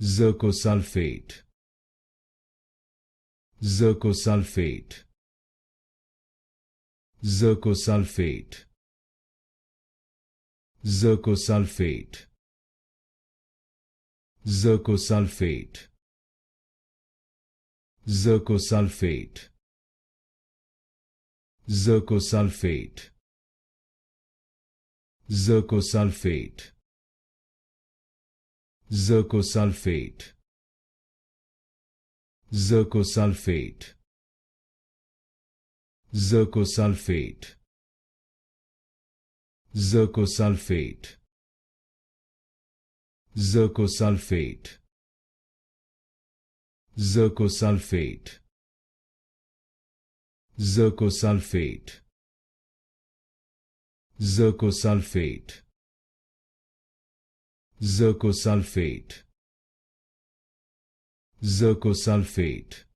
Zircosulfate. Zircosulfate. Zircosulfate. Zircosulfate. Zircosulfate. Zircosulfate. Zircosulfate. Zircosulfate. Zircosulfate. Zircosulfate. Zircosulfate. Zircosulfate. Zircosulfate. Zircosulfate. Zircosulfate. Zircosulfate. Zircosulfate. Zircosulfate.